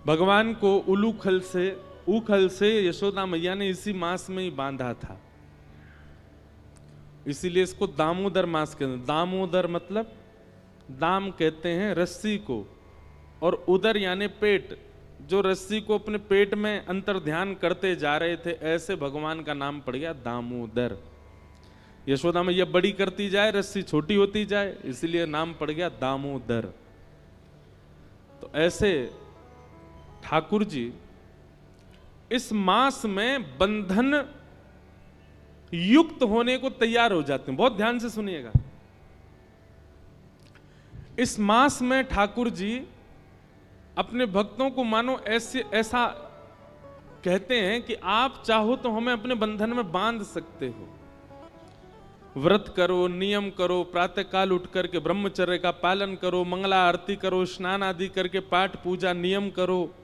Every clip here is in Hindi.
भगवान को उखल से यशोदा मैया ने इसी मास में ही बांधा था, इसीलिए इसको दामोदर मास कहते हैं। दामोदर मतलब दाम कहते हैं रस्सी को, और उदर यानी पेट, जो रस्सी को अपने पेट में अंतर ध्यान करते जा रहे थे, ऐसे भगवान का नाम पड़ गया दामोदर। यशोदा मैया बड़ी करती जाए, रस्सी छोटी होती जाए, इसलिए नाम पड़ गया दामोदर। तो ऐसे ठाकुर जी इस मास में बंधन युक्त होने को तैयार हो जाते हैं। बहुत ध्यान से सुनिएगा, इस मास में ठाकुर जी अपने भक्तों को मानो ऐसा कहते हैं कि आप चाहो तो हमें अपने बंधन में बांध सकते हो। व्रत करो, नियम करो, प्रातः काल उठ करके ब्रह्मचर्य का पालन करो, मंगला आरती करो, स्नान आदि करके पाठ पूजा नियम करो,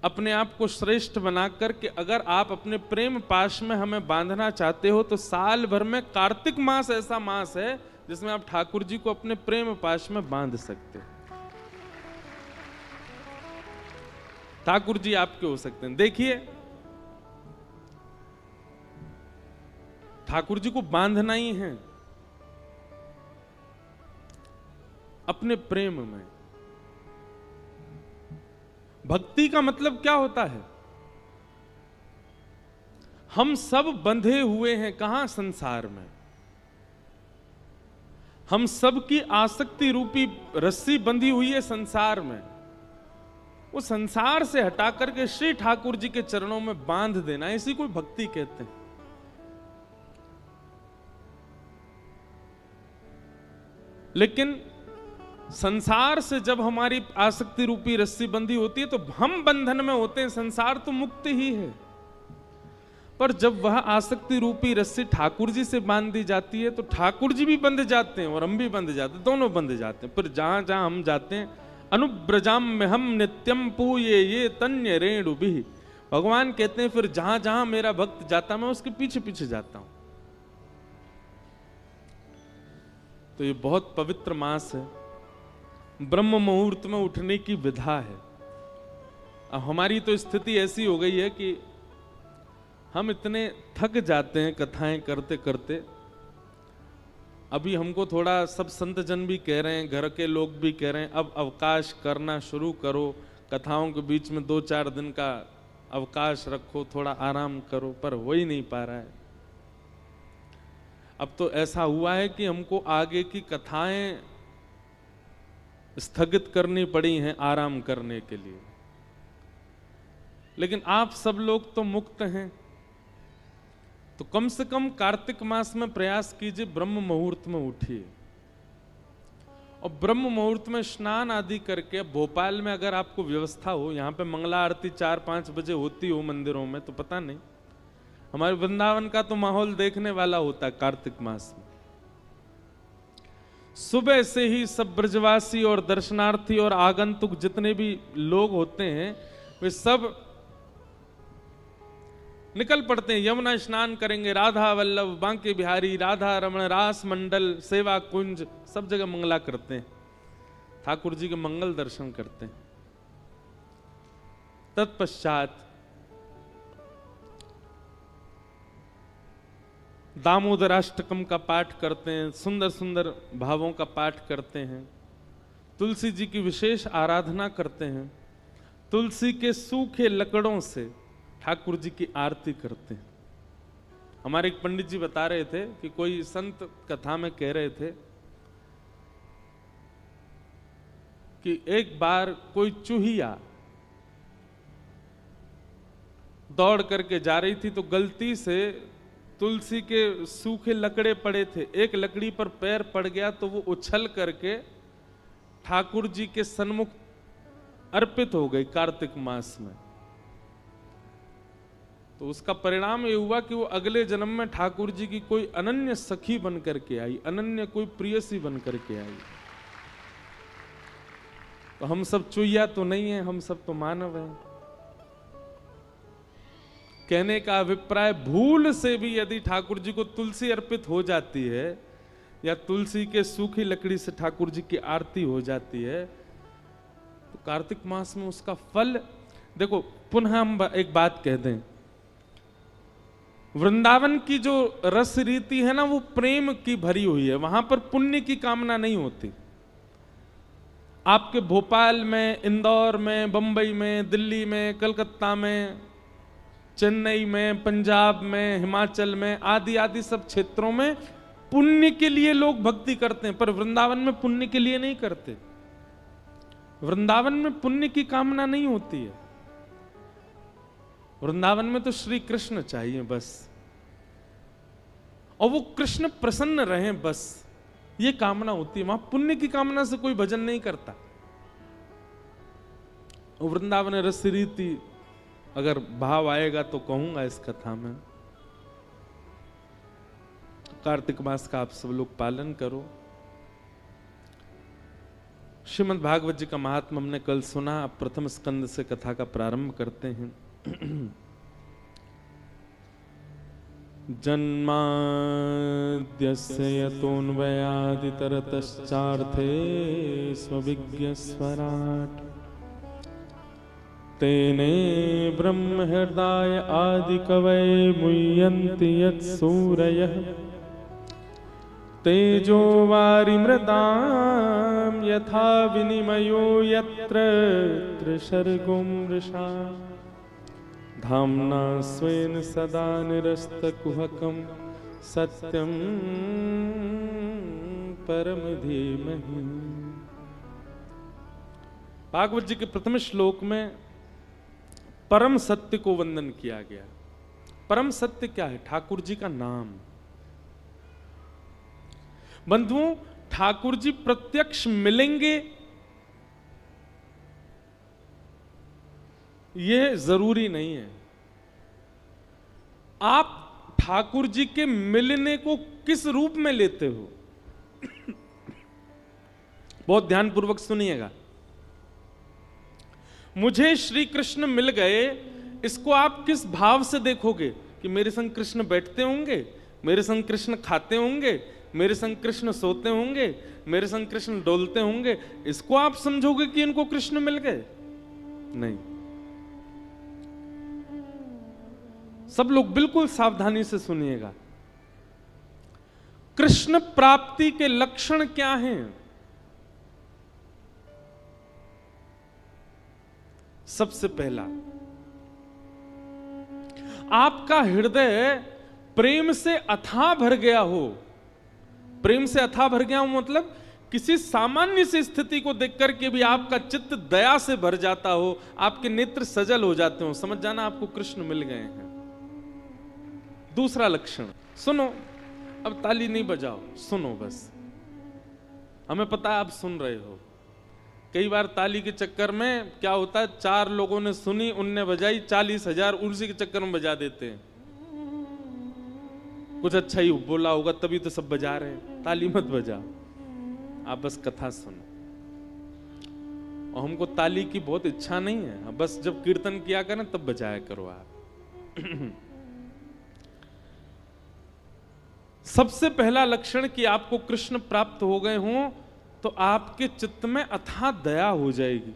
अपने आप को श्रेष्ठ बना करके अगर आप अपने प्रेम पाश में हमें बांधना चाहते हो तो साल भर में कार्तिक मास ऐसा मास है जिसमें आप ठाकुर जी को अपने प्रेम पाश में बांध सकते हो। ठाकुर जी आपके हो सकते हैं। देखिए, ठाकुर जी को बांधना ही है अपने प्रेम में। भक्ति का मतलब क्या होता है? हम सब बंधे हुए हैं कहां? संसार में। हम सब की आसक्ति रूपी रस्सी बंधी हुई है संसार में। वो संसार से हटा करके श्री ठाकुर जी के चरणों में बांध देना, इसी को भक्ति कहते हैं। लेकिन संसार से जब हमारी आसक्ति रूपी रस्सी बंधी होती है तो हम बंधन में होते हैं, संसार तो मुक्त ही है। पर जब वह आसक्ति रूपी रस्सी ठाकुर जी से बांध दी जाती है तो ठाकुर जी भी बंध जाते हैं और हम भी बंध जाते हैं, दोनों बंध जाते हैं। फिर जहां जहां हम जाते हैं, अनुब्रजाम में हम नित्यम पूये ये तन्य रेणु भी, भगवान कहते हैं फिर जहां जहां मेरा भक्त जाता मैं उसके पीछे पीछे जाता हूं। तो ये बहुत पवित्र मास है, ब्रह्म मुहूर्त में उठने की विधा है। अब हमारी तो स्थिति ऐसी हो गई है कि हम इतने थक जाते हैं कथाएं करते करते। अभी हमको थोड़ा सब संत जन भी कह रहे हैं, घर के लोग भी कह रहे हैं, अब अवकाश करना शुरू करो, कथाओं के बीच में 2-4 दिन का अवकाश रखो, थोड़ा आराम करो, पर हो ही नहीं पा रहा है। अब तो ऐसा हुआ है कि हमको आगे की कथाएं स्थगित करनी पड़ी हैं आराम करने के लिए। लेकिन आप सब लोग तो मुक्त हैं, तो कम से कम कार्तिक मास में प्रयास कीजिए, ब्रह्म मुहूर्त में उठिए और ब्रह्म मुहूर्त में स्नान आदि करके। भोपाल में अगर आपको व्यवस्था हो, यहाँ पे मंगला आरती 4-5 बजे होती हो मंदिरों में, तो पता नहीं, हमारे वृंदावन का तो माहौल देखने वाला होता है कार्तिक मास में। सुबह से ही सब ब्रजवासी और दर्शनार्थी और आगंतुक जितने भी लोग होते हैं वे सब निकल पड़ते हैं, यमुना स्नान करेंगे, राधा वल्लभ, बांके बिहारी, राधा रमण, रास मंडल, सेवा कुंज, सब जगह मंगला करते हैं, ठाकुर जी के मंगल दर्शन करते हैं। तत्पश्चात दामोदराष्टकम का पाठ करते हैं, सुंदर सुंदर भावों का पाठ करते हैं, तुलसी जी की विशेष आराधना करते हैं, तुलसी के सूखे लकड़ों से ठाकुर जी की आरती करते हैं। हमारे एक पंडित जी बता रहे थे कि कोई संत कथा में कह रहे थे कि एक बार कोई चूहिया दौड़ करके जा रही थी तो गलती से तुलसी के सूखे लकड़े पड़े थे, एक लकड़ी पर पैर पड़ गया तो वो उछल करके ठाकुर जी के सन्मुख अर्पित हो गई कार्तिक मास में। तो उसका परिणाम ये हुआ कि वो अगले जन्म में ठाकुर जी की कोई अनन्य सखी बन करके आई, अनन्य कोई प्रियसी बन करके आई। तो हम सब चुहिया तो नहीं है, हम सब तो मानव हैं। कहने का अभिप्राय, भूल से भी यदि ठाकुर जी को तुलसी अर्पित हो जाती है या तुलसी के सूखी लकड़ी से ठाकुर जी की आरती हो जाती है तो कार्तिक मास में उसका फल देखो। पुनः हम एक बात कह दें, वृंदावन की जो रस रीति है ना, वो प्रेम की भरी हुई है, वहां पर पुण्य की कामना नहीं होती। आपके भोपाल में, इंदौर में, बंबई में, दिल्ली में, कलकत्ता में, चेन्नई में, पंजाब में, हिमाचल में, आदि आदि सब क्षेत्रों में पुण्य के लिए लोग भक्ति करते हैं, पर वृंदावन में पुण्य के लिए नहीं करते। वृंदावन में पुण्य की कामना नहीं होती है। वृंदावन में तो श्री कृष्ण चाहिए बस, और वो कृष्ण प्रसन्न रहे बस, ये कामना होती है। वहां पुण्य की कामना से कोई भजन नहीं करता। वृंदावन रस रीति अगर भाव आएगा तो कहूंगा इस कथा में। कार्तिक मास का आप सब लोग पालन करो। श्रीमद् भागवत जी का महात्म हमने कल सुना। अब प्रथम स्कंद से कथा का प्रारंभ करते हैं। जन्माद्यस्य यतोऽन्वयादितरतश्चार्थे स्वविज्ञस्वराट् तेने ब्रह्म हृदय आदिकवये मुह्यन्ति यत्सूरयः तेजो वारिमृदां यथा विनिमयो यत्र त्रिसर्गो मृषा धाम्ना स्वेन सदा निरस्तकुहकं सत्यं परम धीमहि। भागवत जी के प्रथम श्लोक में परम सत्य को वंदन किया गया। परम सत्य क्या है? ठाकुर जी का नाम। बंधुओं, ठाकुर जी प्रत्यक्ष मिलेंगे ये जरूरी नहीं है। आप ठाकुर जी के मिलने को किस रूप में लेते हो? बहुत ध्यानपूर्वक सुनिएगा। मुझे श्री कृष्ण मिल गए, इसको आप किस भाव से देखोगे? कि मेरे संग कृष्ण बैठते होंगे, मेरे संग कृष्ण खाते होंगे, मेरे संग कृष्ण सोते होंगे, मेरे संग कृष्ण डोलते होंगे, इसको आप समझोगे कि इनको कृष्ण मिल गए? नहीं। सब लोग बिल्कुल सावधानी से सुनिएगा। कृष्ण प्राप्ति के लक्षण क्या हैं? सबसे पहला, आपका हृदय प्रेम से अथाह भर गया हो। प्रेम से अथाह भर गया हो मतलब किसी सामान्य सी स्थिति को देख करके भी आपका चित्त दया से भर जाता हो, आपके नेत्र सजल हो जाते हो, समझ जाना आपको कृष्ण मिल गए हैं। दूसरा लक्षण, सुनो, अब ताली नहीं बजाओ, सुनो बस। हमें पता है आप सुन रहे हो। कई बार ताली के चक्कर में क्या होता है, 4 लोगों ने सुनी, उनने बजाई, 40,000 उसी के चक्कर में बजा देते हैं। कुछ अच्छा ही बोला होगा तभी तो सब बजा रहे हैं। ताली मत बजाओ, आप बस कथा सुनो। और हमको ताली की बहुत इच्छा नहीं है, बस जब कीर्तन किया करें तब बजाया करो आप। सबसे पहला लक्षण कि आपको कृष्ण प्राप्त हो गए हों तो आपके चित्त में अथाह दया हो जाएगी।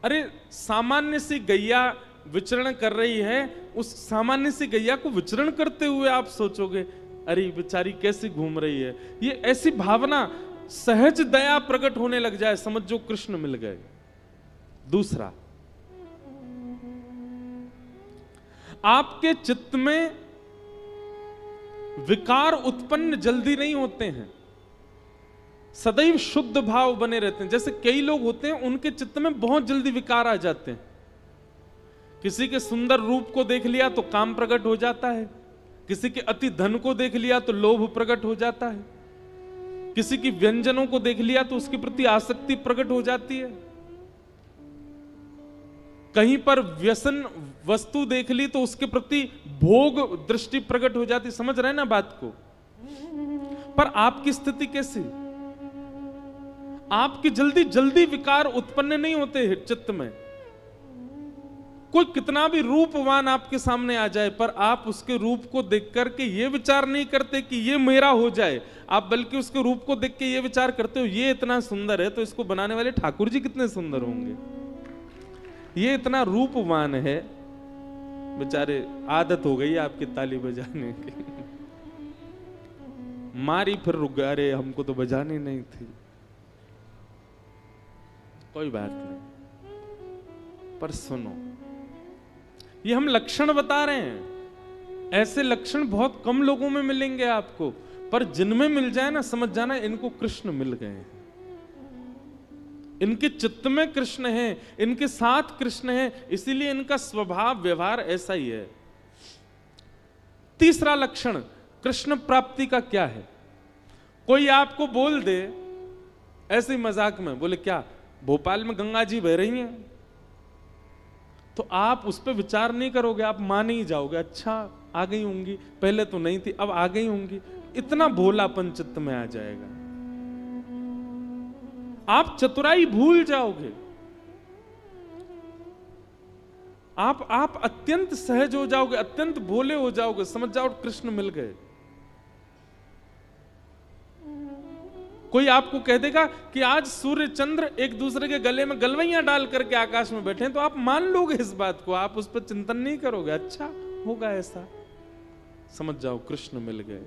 अरे सामान्य सी गैया विचरण कर रही है, उस सामान्य सी गैया को विचरण करते हुए आप सोचोगे अरे बेचारी कैसी घूम रही है, ये ऐसी भावना, सहज दया प्रकट होने लग जाए, समझ जो कृष्ण मिल गए। दूसरा, आपके चित्त में विकार उत्पन्न जल्दी नहीं होते हैं, सदैव शुद्ध भाव बने रहते हैं। जैसे कई लोग होते हैं उनके चित्त में बहुत जल्दी विकार आ जाते हैं। किसी के सुंदर रूप को देख लिया तो काम प्रकट हो जाता है, किसी के अति धन को देख लिया तो लोभ प्रकट हो जाता है, किसी की व्यंजनों को देख लिया तो उसके प्रति आसक्ति प्रकट हो जाती है, कहीं पर व्यसन वस्तु देख ली तो उसके प्रति भोग दृष्टि प्रकट हो जाती। समझ रहे हैं ना बात को? पर आपकी स्थिति कैसी? आपकी जल्दी जल्दी विकार उत्पन्न नहीं होते चित्त में। कोई कितना भी रूपवान आपके सामने आ जाए, पर आप उसके रूप को देख करके ये विचार नहीं करते कि ये मेरा हो जाए, आप बल्कि उसके रूप को देख के ये विचार करते हो ये इतना सुंदर है तो इसको बनाने वाले ठाकुर जी कितने सुंदर होंगे, ये इतना रूपवान है। बेचारे आदत हो गई आपकी ताली बजाने की, मारी फिर रुक गए, अरे हमको तो बजानी नहीं थी। कोई बात नहीं, पर सुनो, ये हम लक्षण बता रहे हैं, ऐसे लक्षण बहुत कम लोगों में मिलेंगे आपको, पर जिनमें मिल जाए ना समझ जाना इनको कृष्ण मिल गए हैं, इनके चित्त में कृष्ण है, इनके साथ कृष्ण है, इसीलिए इनका स्वभाव व्यवहार ऐसा ही है। तीसरा लक्षण कृष्ण प्राप्ति का क्या है? कोई आपको बोल दे ऐसे ही मजाक में, बोले क्या भोपाल में गंगा जी बह रही हैं, तो आप उस पर विचार नहीं करोगे, आप मान ही जाओगे, अच्छा आ गई होंगी, पहले तो नहीं थी अब आ गई होंगी, इतना भोलापन चित्त में आ जाएगा, आप चतुराई भूल जाओगे, आप अत्यंत सहज हो जाओगे, अत्यंत भोले हो जाओगे, समझ जाओ कृष्ण मिल गए। कोई आपको कह देगा कि आज सूर्य चंद्र एक दूसरे के गले में गलवैयां डाल करके आकाश में बैठे हैं, तो आप मान लोगे इस बात को, आप उस पर चिंतन नहीं करोगे, अच्छा होगा ऐसा, समझ जाओ कृष्ण मिल गए।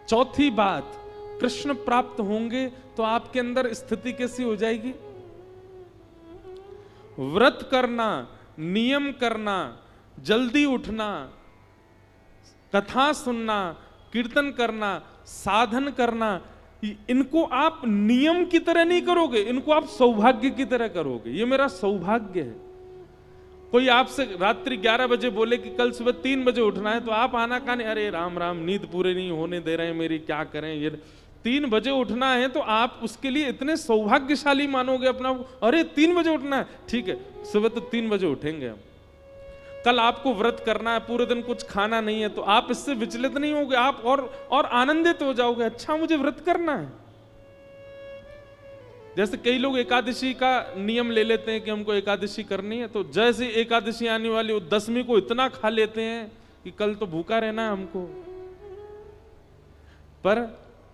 चौथी बात, कृष्ण प्राप्त होंगे तो आपके अंदर स्थिति कैसी हो जाएगी? व्रत करना, नियम करना, जल्दी उठना, कथा सुनना, कीर्तन करना, साधन करना, इनको आप नियम की तरह नहीं करोगे, इनको आप सौभाग्य की तरह करोगे, ये मेरा सौभाग्य है। कोई आपसे रात्रि 11 बजे बोले कि कल सुबह 3 बजे उठना है, तो आप आना काने, अरे राम राम नींद पूरे नहीं होने दे रहे हैं मेरी, क्या करें, ये 3 बजे उठना है, तो आप उसके लिए इतने सौभाग्यशाली मानोगे अपना, अरे 3 बजे उठना है, ठीक है सुबह तो 3 बजे उठेंगे हम। कल आपको व्रत करना है, पूरे दिन कुछ खाना नहीं है, तो आप इससे विचलित नहीं होगे, आप और आनंदित हो जाओगे, अच्छा मुझे व्रत करना है। जैसे कई लोग एकादशी का नियम ले लेते हैं कि हमको एकादशी करनी है, तो जैसे एकादशी आने वाली वो 10वीं को इतना खा लेते हैं कि कल तो भूखा रहना है हमको। पर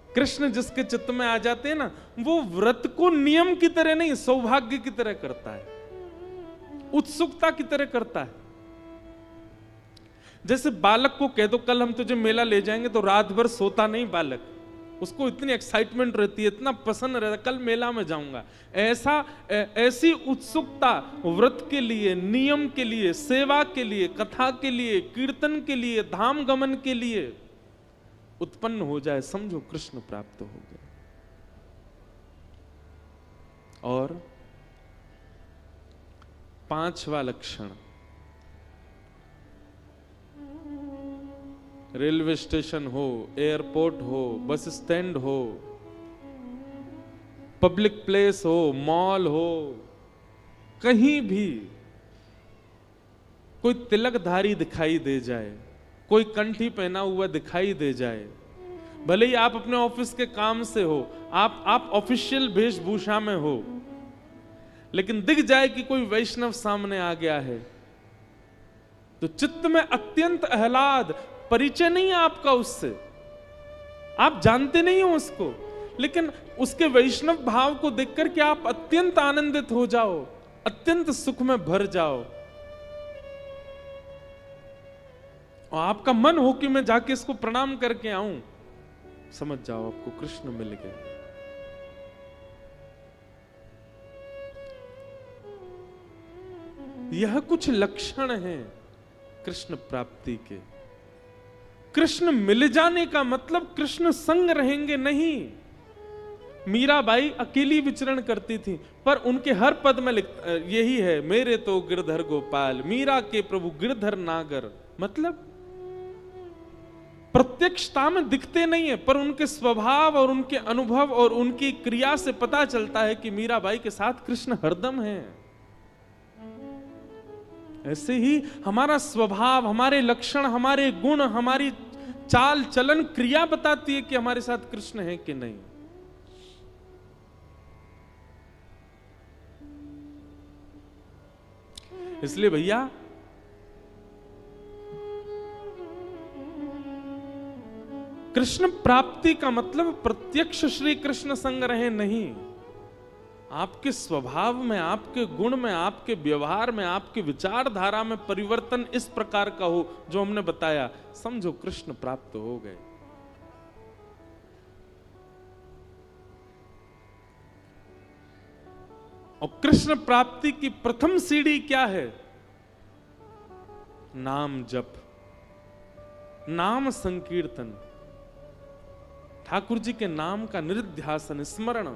कृष्ण जिसके चित्त में आ जाते हैं ना, वो व्रत को नियम की तरह नहीं सौभाग्य की तरह करता है, उत्सुकता की तरह करता है। जैसे बालक को कह दो कल हम तुझे मेला ले जाएंगे, तो रात भर सोता नहीं बालक, उसको इतनी एक्साइटमेंट रहती है, इतना पसंद रहता है, कल मेला में जाऊंगा। ऐसी उत्सुकता व्रत के लिए, नियम के लिए, सेवा के लिए, कथा के लिए, कीर्तन के लिए, धाम गमन के लिए उत्पन्न हो जाए, समझो कृष्ण प्राप्त हो गए। और 5वां लक्षण, रेलवे स्टेशन हो, एयरपोर्ट हो, बस स्टैंड हो, पब्लिक प्लेस हो, मॉल हो, कहीं भी कोई तिलकधारी दिखाई दे जाए, कोई कंठी पहना हुआ दिखाई दे जाए, भले ही आप अपने ऑफिस के काम से हो, आप ऑफिशियल वेशभूषा में हो, लेकिन दिख जाए कि कोई वैष्णव सामने आ गया है, तो चित्त में अत्यंत आह्लाद, परिचय नहीं है आपका उससे, आप जानते नहीं हो उसको, लेकिन उसके वैष्णव भाव को देखकर के आप अत्यंत आनंदित हो जाओ, अत्यंत सुख में भर जाओ, और आपका मन हो कि मैं जाके इसको प्रणाम करके आऊं, समझ जाओ आपको कृष्ण मिल गए। यह कुछ लक्षण हैं कृष्ण प्राप्ति के। कृष्ण मिल जाने का मतलब कृष्ण संग रहेंगे नहीं। मीराबाई अकेली विचरण करती थी, पर उनके हर पद में यही है, मेरे तो गिरधर गोपाल, मीरा के प्रभु गिरधर नागर। मतलब प्रत्यक्षता में दिखते नहीं है, पर उनके स्वभाव और उनके अनुभव और उनकी क्रिया से पता चलता है कि मीराबाई के साथ कृष्ण हरदम है। ऐसे ही हमारा स्वभाव, हमारे लक्षण, हमारे गुण, हमारी चाल चलन, क्रिया बताती है कि हमारे साथ कृष्ण है कि नहीं। इसलिए भैया कृष्ण प्राप्ति का मतलब प्रत्यक्ष श्री कृष्ण संग रहे नहीं, आपके स्वभाव में, आपके गुण में, आपके व्यवहार में, आपके विचारधारा में परिवर्तन इस प्रकार का हो जो हमने बताया, समझो कृष्ण प्राप्त हो गए। और कृष्ण प्राप्ति की प्रथम सीढ़ी क्या है? नाम जप, नाम संकीर्तन, ठाकुर जी के नाम का निरुध्यासन, स्मरण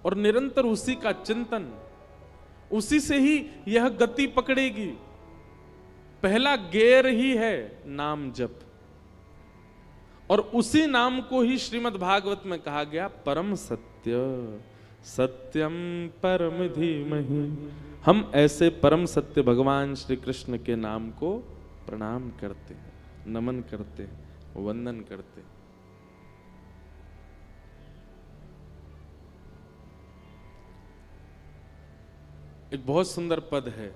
और निरंतर उसी का चिंतन, उसी से ही यह गति पकड़ेगी। पहला गेर ही है नाम जप, और उसी नाम को ही श्रीमद् भागवत में कहा गया परम सत्य, सत्यम परम धीमहि। हम ऐसे परम सत्य भगवान श्री कृष्ण के नाम को प्रणाम करते हैं, नमन करते हैं, वंदन करते हैं। एक बहुत सुंदर पद है,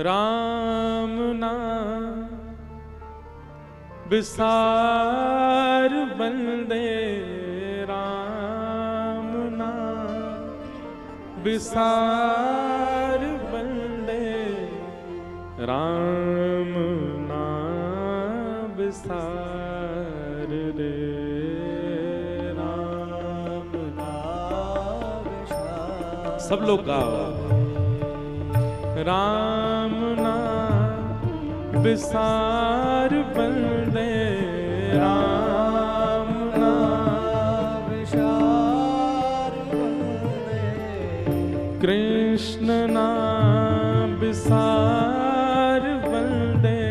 राम नाम विसार बंदे, राम नाम विसार बंदे, राम नाम विसार रे, राम नाम विसार। सब लोग गाओ, राम नाम विसार बंदे, राम नाम विसार बंदे, कृष्ण नाम विसार बंदे,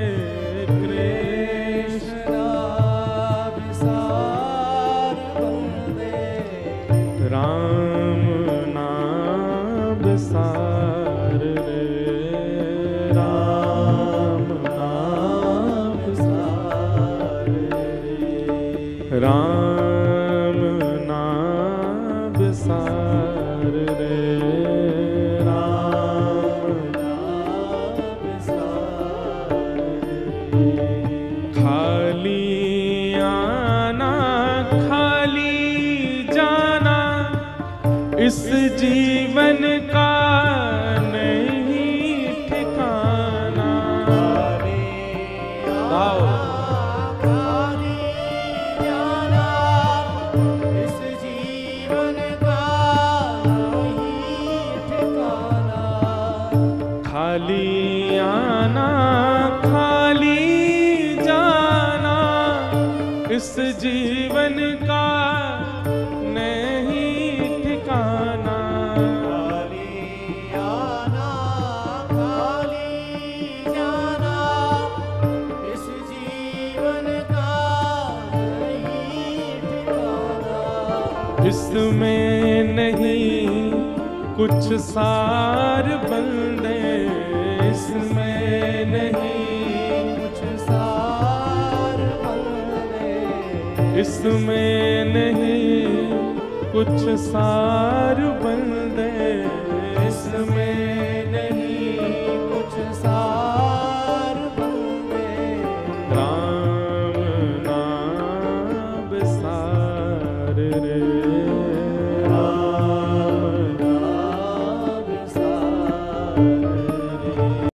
कृष्ण नाम विसार बंदे, राम नाम विसार रे, राम नाम विसार रे, राम नाम विसार रे, राम नाम विसार रे। खाली आना खाली जाना इस जीवन का नहीं ठिकाना, गाओ। खाली जाना इस जीवन का नहीं ठिकाना, खाली आना खाली जाना इस जीवन का नहीं ठिकाना, खाली आना खाली जाना इस जीवन का नहीं ठिकाना, इसमें नहीं कुछ सार बंदे, इसमें नहीं कुछ सार बंदे, इसमें नहीं कुछ सार बंदे,